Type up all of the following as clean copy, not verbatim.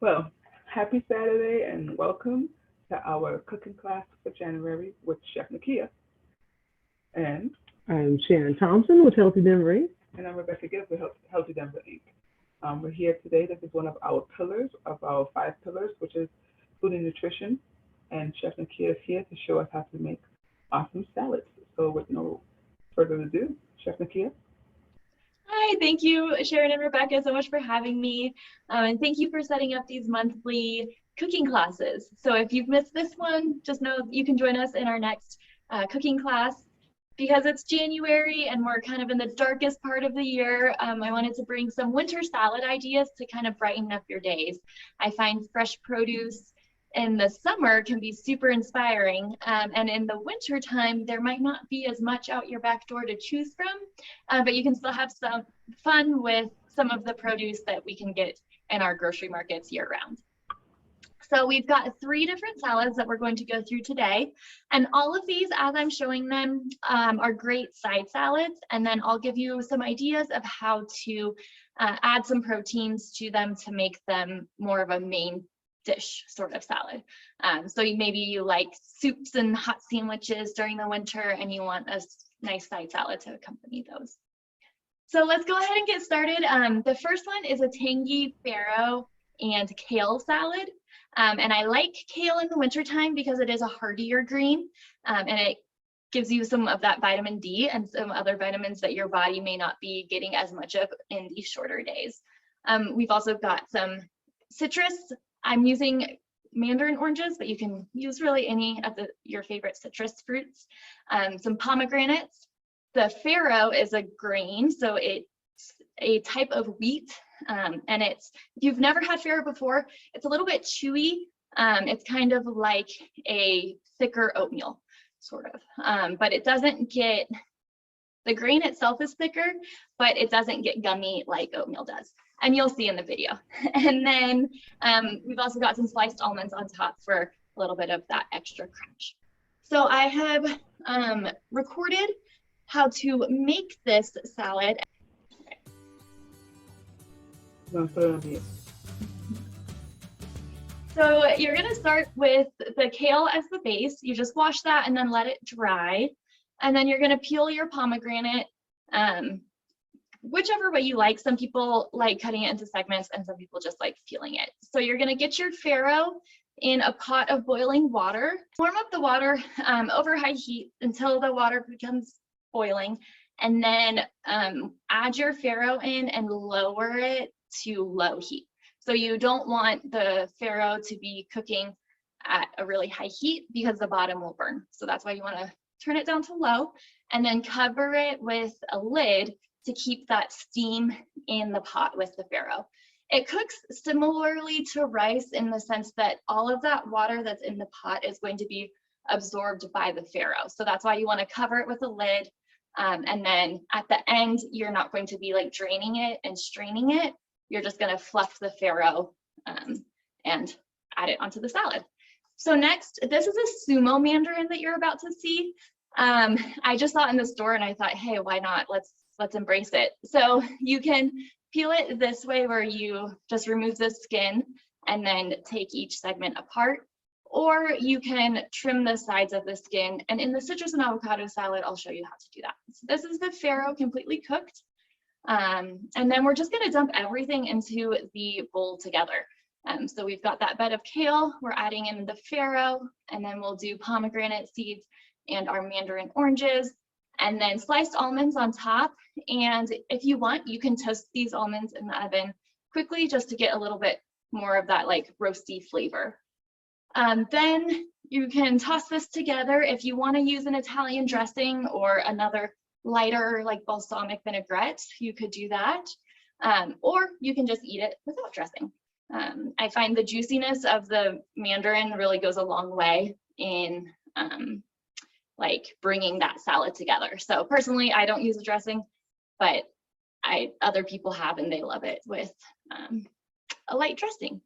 Well, happy Saturday and welcome to our cooking class for January with Chef Nakia. And I'm Sharon Thompson with Healthy Memory. and I'm Rebecca Gibbs with Healthy Denver Inc. We're here today. This is one of our pillars of our five pillars, which is food and nutrition. And Chef Nakia is here to show us how to make awesome salads. So with no further ado, Chef Nakia. Hi, thank you, Sharon and Rebecca, so much for having me. And thank you for setting up these monthly cooking classes. So if you've missed this one, just know you can join us in our next cooking class. Because it's January and we're kind of in the darkest part of the year, I wanted to bring some winter salad ideas to kind of brighten up your days. I find fresh produce in the summer can be super inspiring, and in the winter time there might not be as much out your back door to choose from, but you can still have some fun with some of the produce that we can get in our grocery markets year round. So we've got three different salads that we're going to go through today, and all of these, as I'm showing them, are great side salads, and then I'll give you some ideas of how to add some proteins to them to make them more of a main dish sort of salad. So maybe you like soups and hot sandwiches during the winter and you want a nice side salad to accompany those. So let's go ahead and get started. The first one is a tangy Ferro and kale salad. And I like kale in the wintertime because it is a hardier green, and it gives you some of that vitamin D and some other vitamins that your body may not be getting as much of in these shorter days. We've also got some citrus. I'm using mandarin oranges, but you can use really any of your favorite citrus fruits. Some pomegranates. The Ferro is a grain, so it's a type of wheat, and if you've never had Ferro before, it's a little bit chewy. It's kind of like a thicker oatmeal, sort of, but it doesn't get, the grain itself is thicker, but it doesn't get gummy like oatmeal does. And you'll see in the video. And then we've also got some sliced almonds on top for a little bit of that extra crunch. So I have recorded how to make this salad. So you're gonna start with the kale as the base. You just wash that and then let it dry. And then you're gonna peel your pomegranate, whichever way you like. Some people like cutting it into segments and some people just like peeling it. So you're gonna get your Ferro in a pot of boiling water. Warm up the water over high heat until the water becomes boiling, and then add your Ferro in and lower it to low heat. So you don't want the Ferro to be cooking at a really high heat because the bottom will burn. So that's why you wanna turn it down to low and then cover it with a lid to keep that steam in the pot with the Ferro. It cooks similarly to rice in the sense that all of that water that's in the pot is going to be absorbed by the Ferro. So that's why you want to cover it with a lid. And then at the end, you're not going to be like draining it and straining it. You're just going to fluff the Ferro and add it onto the salad. So next, this is a sumo mandarin that you're about to see. I just saw it in the store and I thought, hey, why not? Let's embrace it. So you can peel it this way where you just remove the skin and then take each segment apart, or you can trim the sides of the skin. And in the citrus and avocado salad, I'll show you how to do that. So this is the Ferro completely cooked. And then we're just gonna dump everything into the bowl together. So we've got that bed of kale, we're adding in the Ferro, and then we'll do pomegranate seeds and our mandarin oranges, and then sliced almonds on top. And if you want, you can toast these almonds in the oven quickly just to get a little bit more of that like roasty flavor. Then you can toss this together. If you want to use an Italian dressing or another lighter like balsamic vinaigrette, you could do that. Or you can just eat it without dressing. I find the juiciness of the mandarin really goes a long way in like bringing that salad together. So personally, I don't use a dressing, but other people have and they love it with a light dressing.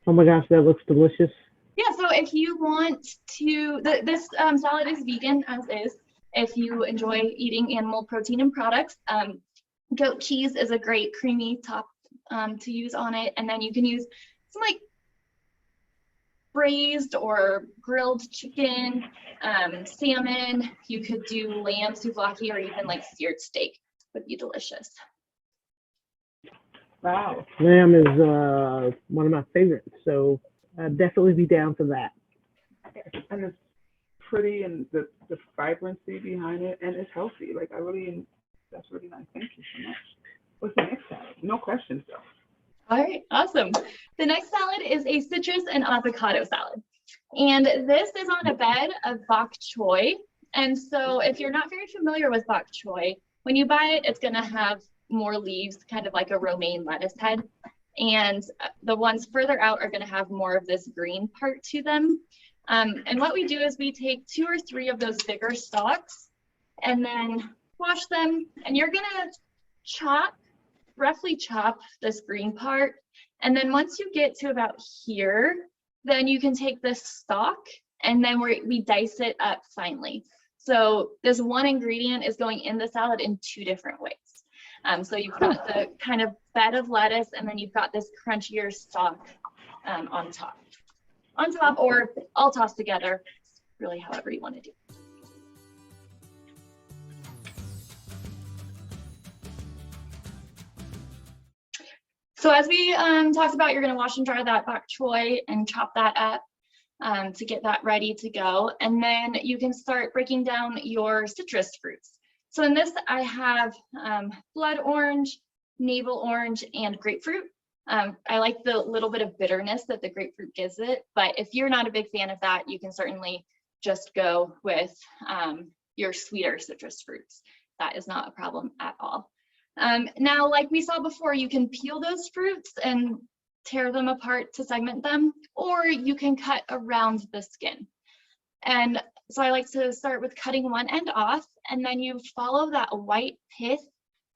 Oh my gosh, that looks delicious. Yeah, so if you want to, this salad is vegan as is. If you enjoy eating animal protein and products, goat cheese is a great creamy top to use on it. And then you can use some like braised or grilled chicken, salmon. You could do lamb souvlaki or even like seared steak would be delicious. Wow. Lamb is one of my favorites, so I'd definitely be down for that. And it's pretty, and the vibrancy behind it, and it's healthy. Like that's really nice. Thank you so much. What's the next salad? No questions though. All right, awesome. The next salad is a citrus and avocado salad. And this is on a bed of bok choy. And so if you're not very familiar with bok choy, when you buy it, it's going to have more leaves, kind of like a romaine lettuce head. And the ones further out are going to have more of this green part to them. And what we do is we take 2 or 3 of those bigger stalks and then wash them. And you're going to roughly chop this green part. And then once you get to about here, then you can take this stalk and then we dice it up finely. So this one ingredient is going in the salad in 2 different ways. So you've got the kind of bed of lettuce, and then you've got this crunchier stalk on top. Or all tossed together, really however you want to do. So as we talked about, you're going to wash and dry that bok choy and chop that up to get that ready to go. And then you can start breaking down your citrus fruits. So in this, I have blood orange, navel orange, and grapefruit. I like the little bit of bitterness that the grapefruit gives it, but if you're not a big fan of that, you can certainly just go with your sweeter citrus fruits. That is not a problem at all. Now, like we saw before, you can peel those fruits and tear them apart to segment them, or you can cut around the skin. And so I like to start with cutting one end off, and then you follow that white pith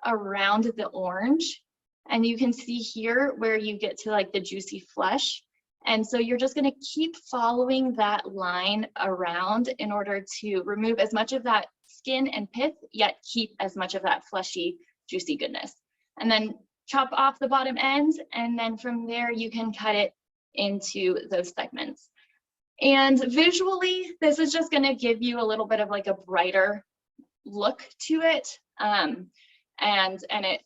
around the orange. And you can see here where you get to like the juicy flesh. And so you're just going to keep following that line around in order to remove as much of that skin and pith, yet keep as much of that fleshy, juicy goodness. And then chop off the bottom end, and then from there you can cut it into those segments. And visually, this is just going to give you a little bit of like a brighter look to it, and it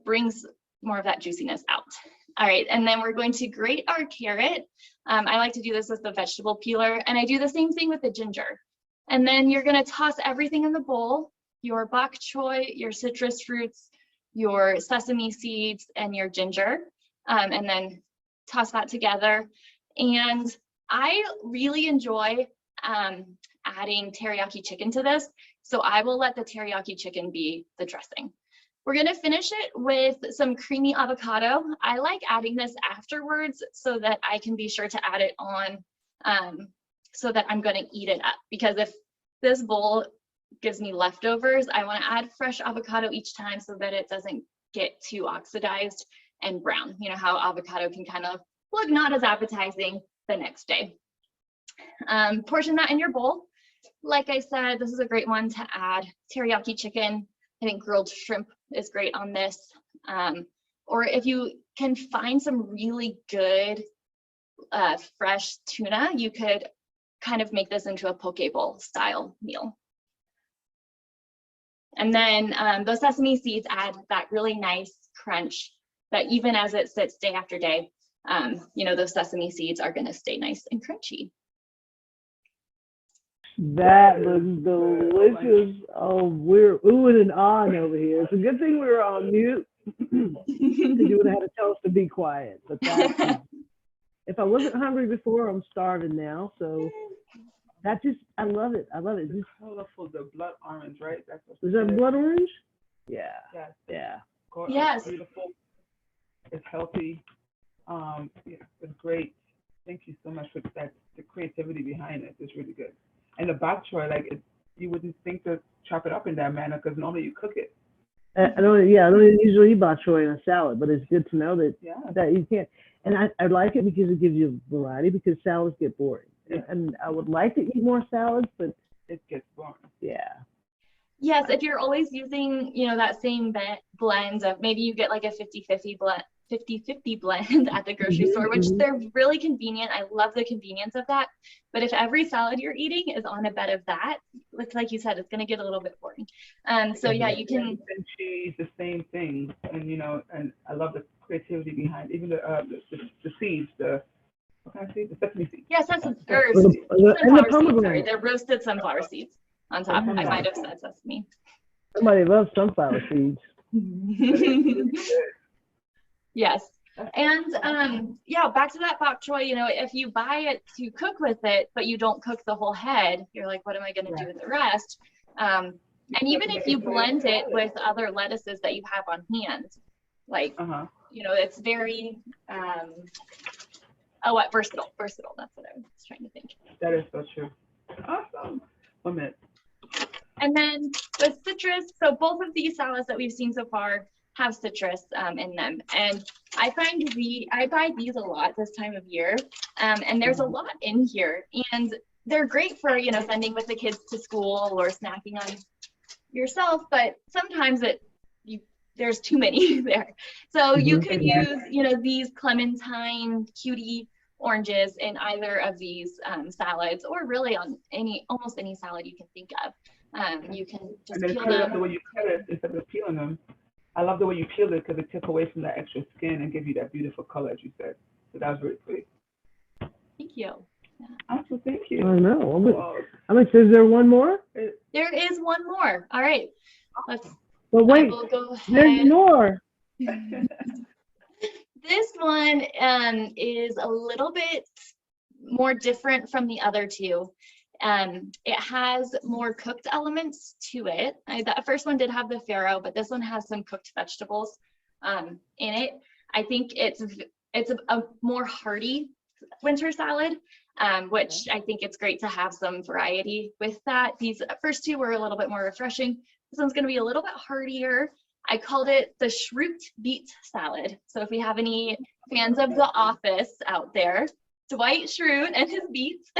brings more of that juiciness out. All right, and then we're going to grate our carrot. I like to do this with the vegetable peeler, and I do the same thing with the ginger. And then you're going to toss everything in the bowl, your bok choy, your citrus fruits, your sesame seeds, and your ginger, and then toss that together. And I really enjoy adding teriyaki chicken to this, so I will let the teriyaki chicken be the dressing. We're going to finish it with some creamy avocado. I like adding this afterwards so that I can be sure to add it on so that I'm going to eat it up, because if this bowl gives me leftovers, I want to add fresh avocado each time so that it doesn't get too oxidized and brown. You know how avocado can kind of look not as appetizing the next day. Portion that in your bowl. Like I said, this is a great one to add teriyaki chicken. I think grilled shrimp is great on this. Or if you can find some really good fresh tuna, you could kind of make this into a poke bowl style meal. And then those sesame seeds add that really nice crunch that even as it sits day after day, you know, those sesame seeds are going to stay nice and crunchy. That was delicious. Oh, we're oohing and ahhing over here. It's a good thing we were on mute, because you would have had to tell us to be quiet. But that, if I wasn't hungry before, I'm starving now. So that just, I love it. I love it. Just Colorful, the blood orange, right? That's what is that blood orange? Yeah. Yes. Yeah. Yes. It's beautiful. It's healthy. Yeah, it's great. Thank you so much for that. The creativity behind it is really good. And the bok choy, like you wouldn't think to chop it up in that manner, because normally you cook it. I don't usually eat bok choy in a salad, but it's good to know that that you can't. And I like it because it gives you variety, because salads get boring. Yeah. And I would like to eat more salads, but it gets boring. Yeah. Yes, if you're always using, you know, that same blend of, maybe you get like a 50-50 50-50 blend at the grocery store, which they're really convenient. I love the convenience of that. But if every salad you're eating is on a bed of that, it's like you said, it's going to get a little bit boring. So yeah, you can. And cheese, the same thing, and and I love the creativity behind even the seeds, what kind of seeds? The sesame seeds. Yeah, sesame or And the sunflower seeds. Sorry, pomegranate. they're roasted sunflower seeds on top. I might have said sesame. Somebody loves sunflower seeds. Yes. And yeah, back to that bok choy, if you buy it to cook with it, but you don't cook the whole head, you're like, what am I going to do with the rest? And even if you blend it with other lettuces that you have on hand, like, it's very, versatile. Versatile. That's what I was trying to think. That is so true. Awesome. 1 minute. And then with citrus, so both of these salads that we've seen so far have citrus in them. And I buy these a lot this time of year. And there's a lot in here. And they're great for, sending with the kids to school or snacking on yourself, but sometimes there's too many there. So you could use, these clementine cutie oranges in either of these salads, or really on almost any salad you can think of. You can just peel them. The way you cut it instead of peeling them. I love the way you peel it because it takes away from that extra skin and give you that beautiful color, as you said. So that was really pretty. Thank you. Yeah. Awesome, thank you. I know. Is there one more? There is one more. All right. But wait, go ahead. there's more. This one is a little bit more different from the other two. It has more cooked elements to it. That first one did have the farro, but this one has some cooked vegetables in it. I think it's a more hearty winter salad, which I think it's great to have some variety with that. These first two were a little bit more refreshing. This one's going to be a little bit heartier. I called it the Shrewd Beets salad. So if we have any fans of The Office out there, Dwight Shrewd and his beets.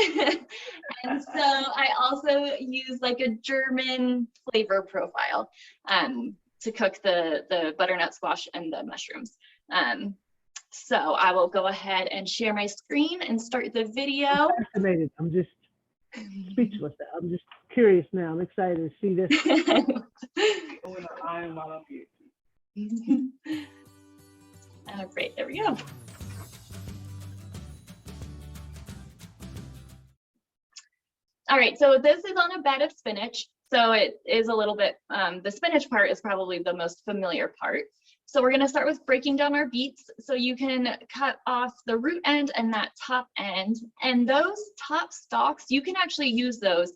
And so I also use like a German flavor profile to cook the butternut squash and the mushrooms. So I will go ahead and share my screen and start the video. I'm fascinated. I'm just speechless. I'm just curious now. I'm excited to see this. All right, there we go. All right, so this is on a bed of spinach. So it is a little bit, the spinach part is probably the most familiar part. So we're gonna start with breaking down our beets. So you can cut off the root end and that top end. And those top stalks, you can actually use those.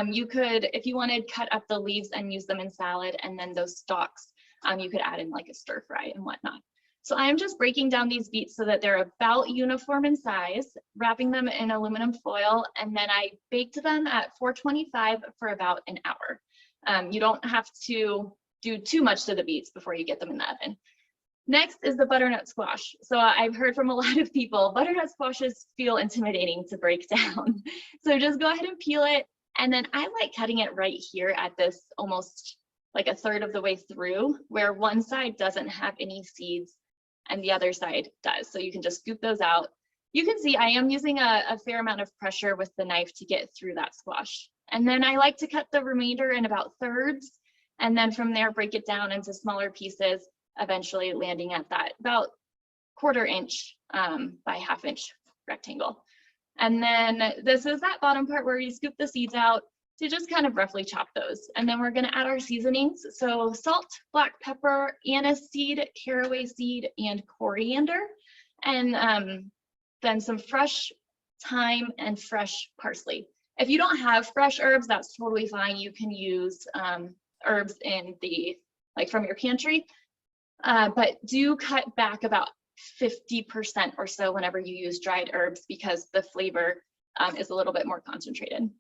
You could, if you wanted, cut up the leaves and use them in salad. And then those stalks, you could add in like a stir fry and whatnot. So I'm just breaking down these beets so that they're about uniform in size, wrapping them in aluminum foil, and then I baked them at 425 for about an hour. You don't have to do too much to the beets before you get them in the oven. Next is the butternut squash. So I've heard from a lot of people, butternut squashes feel intimidating to break down. So just go ahead and peel it. And then I like cutting it right here at this almost like a third of the way through, where one side doesn't have any seeds and the other side does. So you can just scoop those out. You can see I am using a fair amount of pressure with the knife to get through that squash. And then I like to cut the remainder in about thirds, and then from there break it down into smaller pieces, eventually landing at that about 1/4 inch by 1/2 inch rectangle. And then this is that bottom part where you scoop the seeds out to just kind of roughly chop those. And then we're gonna add our seasonings. So salt, black pepper, anise seed, caraway seed, and coriander. And then some fresh thyme and fresh parsley. If you don't have fresh herbs, that's totally fine. You can use herbs in from your pantry, but do cut back about 50% or so whenever you use dried herbs, because the flavor is a little bit more concentrated.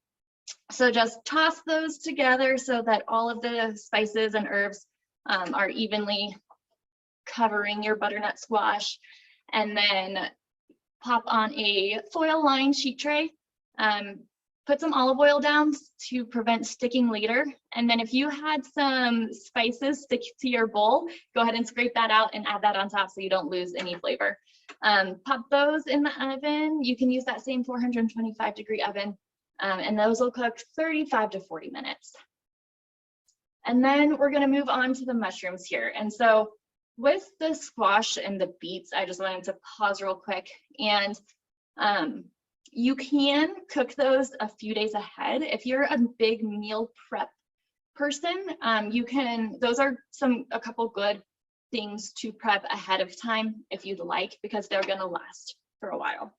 So just toss those together so that all of the spices and herbs are evenly covering your butternut squash, and then pop on a foil lined sheet tray. put some olive oil down to prevent sticking later. And then if you had some spices stick to your bowl, go ahead and scrape that out and add that on top so you don't lose any flavor. Pop those in the oven. You can use that same 425-degree oven, and those will cook 35 to 40 minutes. And then we're going to move on to the mushrooms here. And so with the squash and the beets, I just wanted to pause real quick. And you can cook those a few days ahead. If you're a big meal prep person, those are a couple good things to prep ahead of time if you'd like, because they're going to last for a while.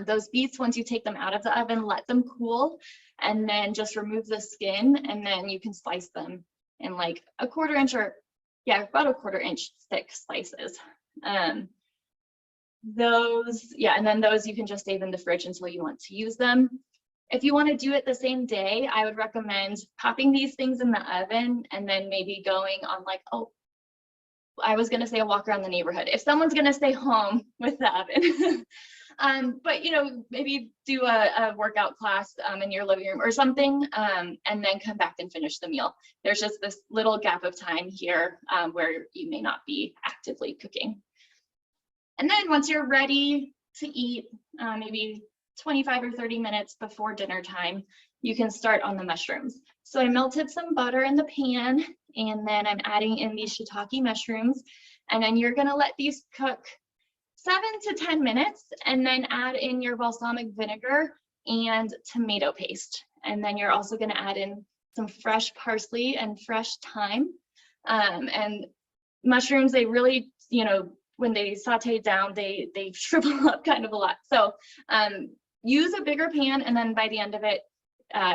Those beets, once you take them out of the oven, let them cool, and then just remove the skin, and then you can slice them in like a 1/4 inch or about a 1/4 inch thick slices. And then those you can just save in the fridge until you want to use them. If you want to do it the same day, I would recommend popping these things in the oven and then maybe going on like, I was going to say a walk around the neighborhood. If someone's going to stay home with the oven, but maybe do a workout class in your living room or something, and then come back and finish the meal. There's just this little gap of time here where you may not be actively cooking. And then once you're ready to eat, maybe 25 or 30 minutes before dinner time, you can start on the mushrooms. So I melted some butter in the pan, and then I'm adding in these shiitake mushrooms, and then you're going to let these cook 7 to 10 minutes, and then add in your balsamic vinegar and tomato paste. And then you're also going to add in some fresh parsley and fresh thyme. And mushrooms, they really, when they saute down, they shrivel up kind of a lot. So use a bigger pan, and then by the end of it,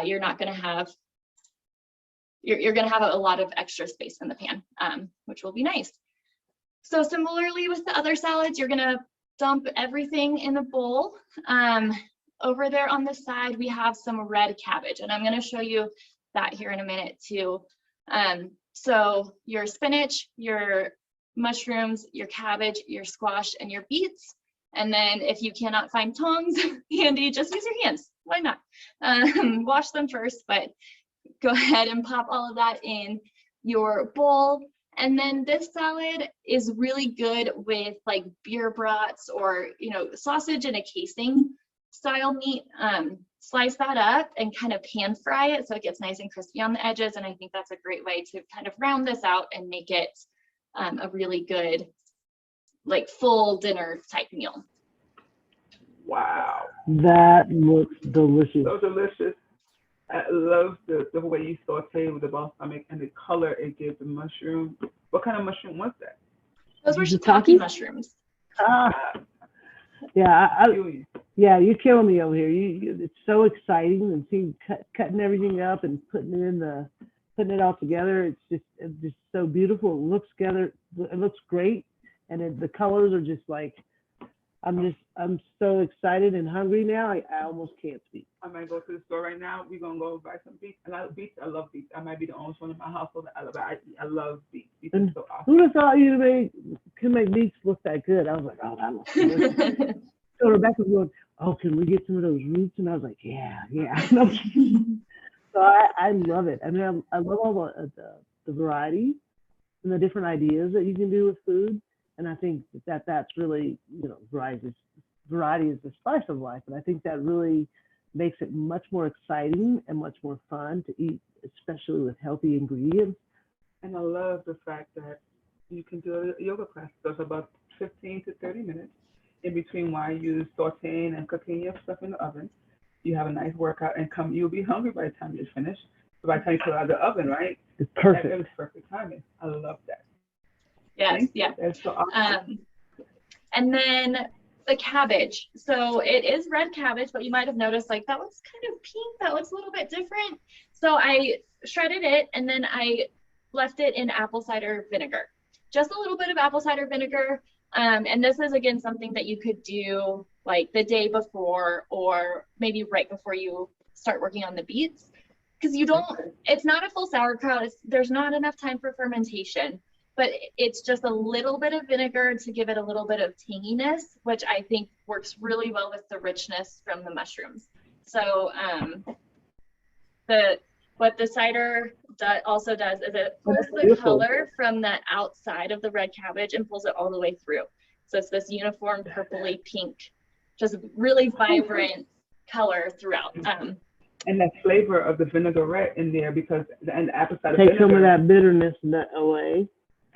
you're going to have a lot of extra space in the pan, which will be nice. So similarly with the other salads, you're gonna dump everything in a bowl. Over there on the side, we have some red cabbage, and I'm gonna show you that here in a minute too. So your spinach, your mushrooms, your cabbage, your squash, and your beets. And then if you cannot find tongs handy, just use your hands. Why not? Wash them first, but go ahead and pop all of that in your bowl. And then this salad is really good with like beer brats or, sausage in a casing style meat. Slice that up and kind of pan fry it so it gets nice and crispy on the edges. And I think that's a great way to kind of round this out and make it a really good, like full dinner type meal. Wow. That looks delicious. So delicious. I love the way you saute with the balsamic and the color it gives the mushroom. What kind of mushroom was that? Those were shiitake mushrooms. Yeah, you're killing me over here. It's so exciting, and seeing cutting everything up and putting it all together. It's just so beautiful. It looks great, and the colors are just like, I'm so excited and hungry now. I almost can't speak. I might go to the store right now. We're gonna go buy some beets. And I love beets. I might be the only one in my household that I love beets. Beets are so awesome. Who would have thought you can make beets look that good? I was like, oh, that looks delicious. So Rebecca was going, oh, can we get some of those roots? And I was like, yeah. So I love it. I mean, I love all the variety and the different ideas that you can do with food. And I think that's really, variety is the spice of life. And I think that really makes it much more exciting and much more fun to eat, especially with healthy ingredients. And I love the fact that you can do a yoga class. So it's about 15 to 30 minutes in between while you're sauteing and cooking your stuff in the oven. You have a nice workout, and you'll be hungry by the time you're finished. So by the time you pull out of the oven, right? It's perfect. It was perfect timing. I love that. Yes, yeah. That's so awesome. And then the cabbage. So it is red cabbage, but you might have noticed like that looks kind of pink. That looks a little bit different. So I shredded it, and then I left it in apple cider vinegar. Just a little bit of apple cider vinegar. And this is, again, something that you could do like the day before or maybe right before you start working on the beets. Because it's not a full sauerkraut. There's not enough time for fermentation. But it's just a little bit of vinegar to give it a little bit of tanginess, which I think works really well with the richness from the mushrooms. So what the cider also does is it pulls the color from the outside of the red cabbage and pulls it all the way through. So it's this uniform purpley pink, just really vibrant color throughout. And that flavor of the vinaigrette in there, because and the apple cider take vinegar, some of that bitterness away.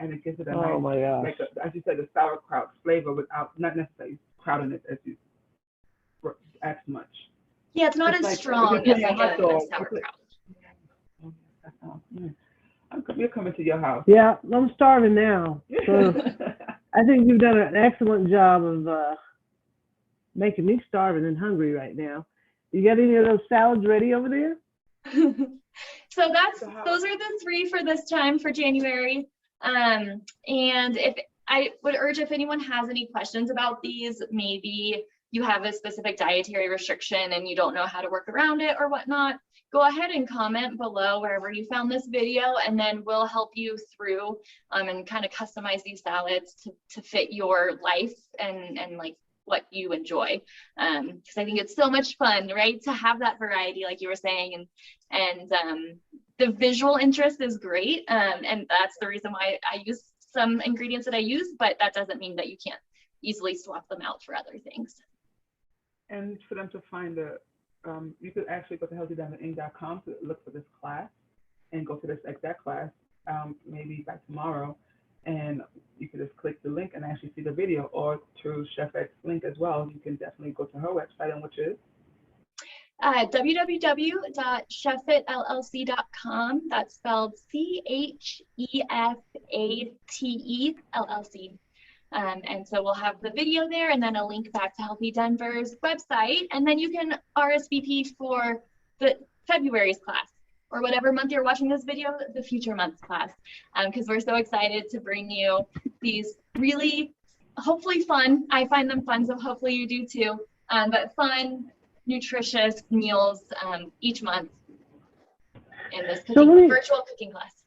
and it gives it a Oh nice, my gosh. like as you said, the sauerkraut flavor without not necessarily crowding it as you as much. Yeah, it's not It's as like- strong it's as like like a hot a dog. sauerkraut. We're coming to your house. Yeah, I'm starving now. So I think you've done an excellent job of making me starving and hungry right now. You got any of those salads ready over there? So those are the 3 for this time for January. And if I would urge, if anyone has any questions about these, maybe you have a specific dietary restriction and you don't know how to work around it or whatnot, go ahead and comment below wherever you found this video, and then we'll help you through and kind of customize these salads to fit your life and like what you enjoy. Because I think it's so much fun, right, to have that variety, like you were saying, and the visual interest is great, and that's the reason why I use some ingredients that I use, but that doesn't mean that you can't easily swap them out for other things. And for them to find you could actually go to healthydiamondinc.com to look for this class and go to this exact class maybe by tomorrow, and you can just click the link and actually see the video, or through Chef X's link as well. You can definitely go to her website, and which is www.chefitllc.com. That's spelled CHEFATE LLC. And so we'll have the video there, and then a link back to Healthy Denver's website, and then you can RSVP for the February's class, or whatever month you're watching this video, the future month's class, because we're so excited to bring you these really, hopefully fun, I find them fun, so hopefully you do too, but fun, nutritious meals each month in this virtual cooking class.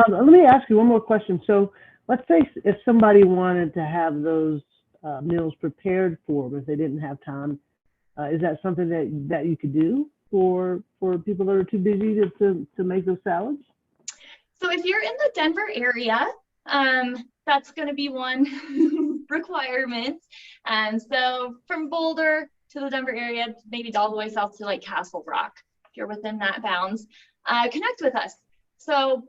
Let me ask you one more question. So let's say if somebody wanted to have those meals prepared for them, if they didn't have time, is that something that you could do for people that are too busy to make those salads? So if you're in the Denver area, that's going to be one requirement. And so from Boulder to the Denver area, maybe all the way south to like Castle Rock, if you're within that bounds, connect with us. So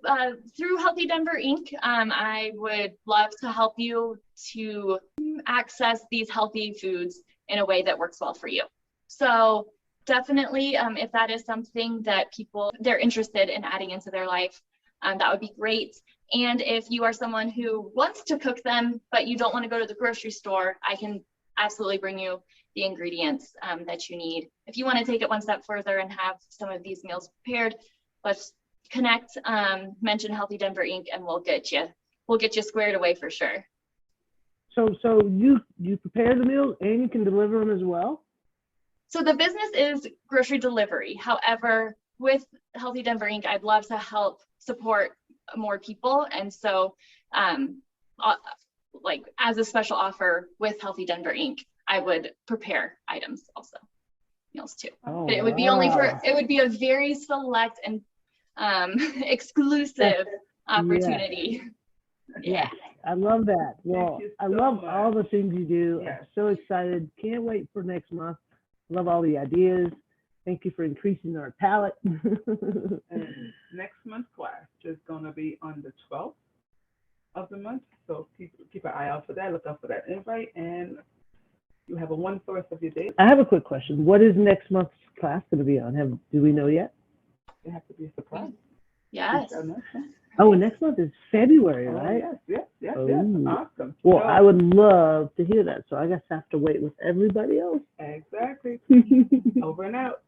through Healthy Denver Inc., I would love to help you to access these healthy foods in a way that works well for you. So definitely, if that is something that they're interested in adding into their life, that would be great. And if you are someone who wants to cook them, but you don't want to go to the grocery store, I can absolutely bring you the ingredients that you need. If you want to take it one step further and have some of these meals prepared, let's connect, mention Healthy Denver Inc., and we'll get you squared away for sure. So you prepare the meals and you can deliver them as well? So the business is grocery delivery. However, with Healthy Denver Inc., I'd love to help support more people. And so like as a special offer with Healthy Denver Inc., I would prepare items also, meals too. Oh, but it would be it would be a very select and exclusive opportunity. Yeah, I love that. Well, I love all the things you do. Yes. I'm so excited. Can't wait for next month. Love all the ideas. Thank you for increasing our palate. And next month's class is going to be on the 12th of the month. So keep an eye out for that. Look out for that invite, and you have a one source of your day. I have a quick question. What is next month's class going to be on? Do we know yet? It has to be a surprise. Yes. Oh, and next month is February, right? Yes. Oh. Awesome. Well, So, I would love to hear that. So I guess I have to wait with everybody else. exactly. Over and out.